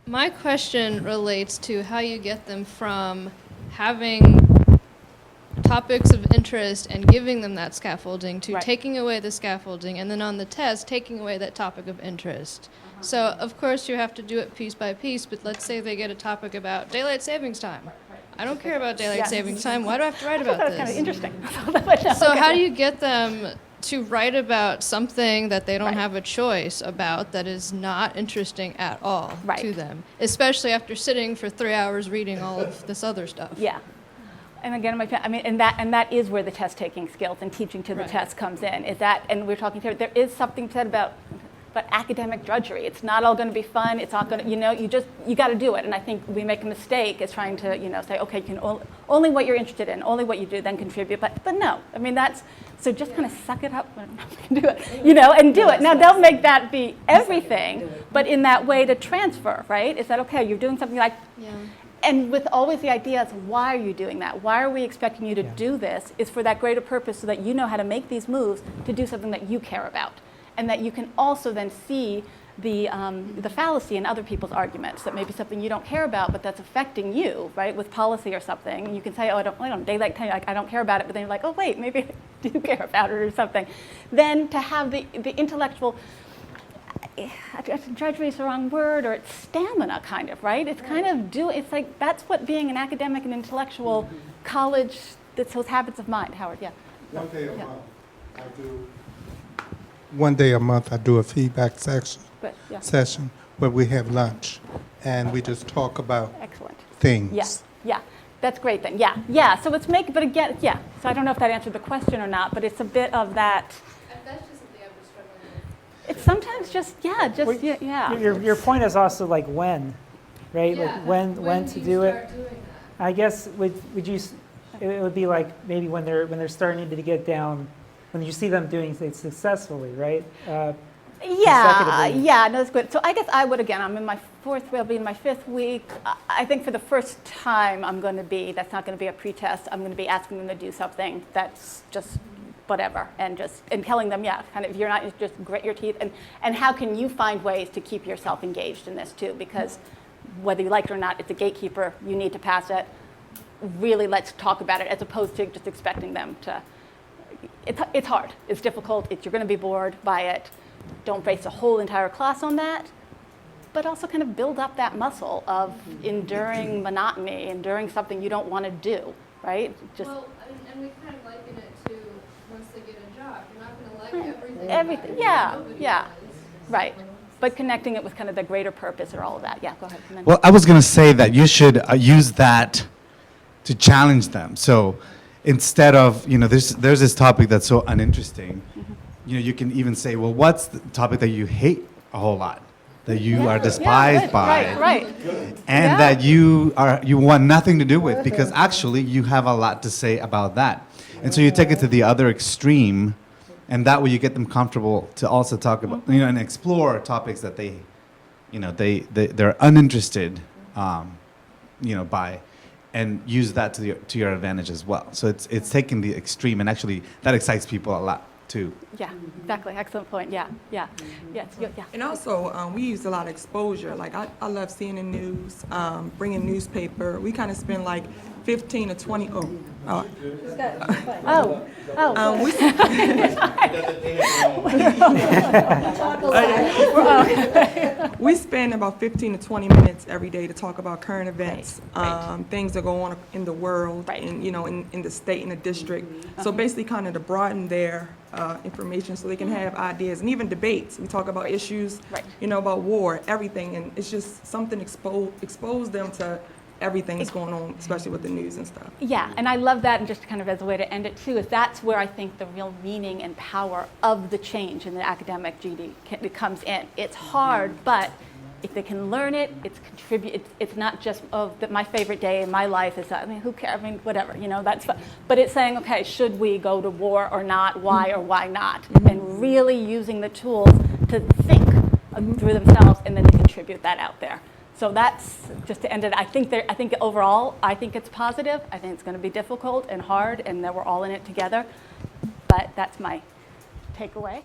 My question relates to how you get them from having topics of interest and giving them that scaffolding to taking away the scaffolding, and then on the test, taking away that topic of interest. So, of course, you have to do it piece by piece, but let's say they get a topic about daylight savings time. I don't care about daylight savings time. Why do I have to write about this? That's kind of interesting. So how do you get them to write about something that they don't have a choice about, that is not interesting at all to them, especially after sitting for 3 hours reading all of this other stuff? Yeah. And again, and that is where the test-taking skills and teaching to the test comes in. Is that, and we're talking here, there is something said about academic drudgery. It's not all going to be fun. It's not going to, you got to do it. And I think we make a mistake is trying to, say, okay, you can only what you're interested in, only what you do, then contribute. But no, I mean, so just kind of suck it up and do it, and do it. Now, don't make that be everything, but in that way to transfer, right? Is that, okay, you're doing something like, and with always the idea is, why are you doing that? Why are we expecting you to do this? Is for that greater purpose so that you know how to make these moves to do something that you care about. And that you can also then see the fallacy in other people's arguments, that maybe something you don't care about, but that's affecting you, right, with policy or something. And you can say, oh, I don't daylight time, like, I don't care about it, but then you're like, oh, wait, maybe I do care about it or something. Then to have the intellectual, drudgery is the wrong word, or it's stamina kind of, right? It's kind of it's like, that's what being an academic and intellectual college, that's those habits of mind. Howard, yeah. One day a month, I do. One day a month, I do a feedback session where we have lunch, and we just talk about things. Yeah, that's great then. Yeah. So but again, So I don't know if that answered the question or not, but it's a bit of that. That's just something I've been struggling with. It's sometimes Your point is also like when, right? Yeah. Like when to do it. I guess would you? It would be like maybe when they're starting to get down. When you see them doing things successfully, right? No, that's good. So I guess I would, again, I'm in my I'll be in my 5th week. I think for the first time that's not going to be a pretest. I'm going to be asking them to do something that's just whatever, and telling them, kind of, you're not just grit your teeth, and how can you find ways to keep yourself engaged in this too, because whether you like it or not, it's a gatekeeper, you need to pass it. Really, let's talk about it, as opposed to just expecting them to. It's hard. It's difficult. You're going to be bored by it. Don't base a whole entire class on that, but also kind of build up that muscle of enduring monotony, enduring something you don't want to do, right? And we kind of liken it to once they get a job. You're not going to like everything. Everything. Right. But connecting it with kind of the greater purpose or all of that. Yeah, go ahead. Well, I was going to say that you should use that to challenge them. So instead of, there's this topic that's so uninteresting, you can even say, well, what's the topic that you hate a whole lot, that you are despised by, and that you want nothing to do with, because actually you have a lot to say about that. And so you take it to the other extreme, and that way you get them comfortable to also talk about, and explore topics that they're uninterested, by. And use that to your advantage as well. So it's taking the extreme, and actually that excites people a lot too. Yeah, exactly. Excellent point. Yeah. And also, we use a lot of exposure. Like I love seeing the news, bringing newspaper. We kind of spend like 15 to 20. We spend about 15 to 20 minutes every day to talk about current events, things that go on in the world, and in the state and the district. So basically, kind of to broaden their information, so they can have ideas and even debates. We talk about issues, about war, everything, and it's just something expose them to everything that's going on, especially with the news and stuff. Yeah, and I love that, and just kind of as a way to end it too, is that's where I think the real meaning and power of the change in the academic GED comes in. It's hard, but if they can learn it, it's not just, my favorite day in my life is that, who cares, whatever, that's fun. But it's saying, okay, should we go to war or not, why or why not? And really using the tools to think through themselves and then to contribute that out there. So that's just to end it. I think overall, I think it's positive. I think it's going to be difficult and hard, and that we're all in it together. But that's my takeaway.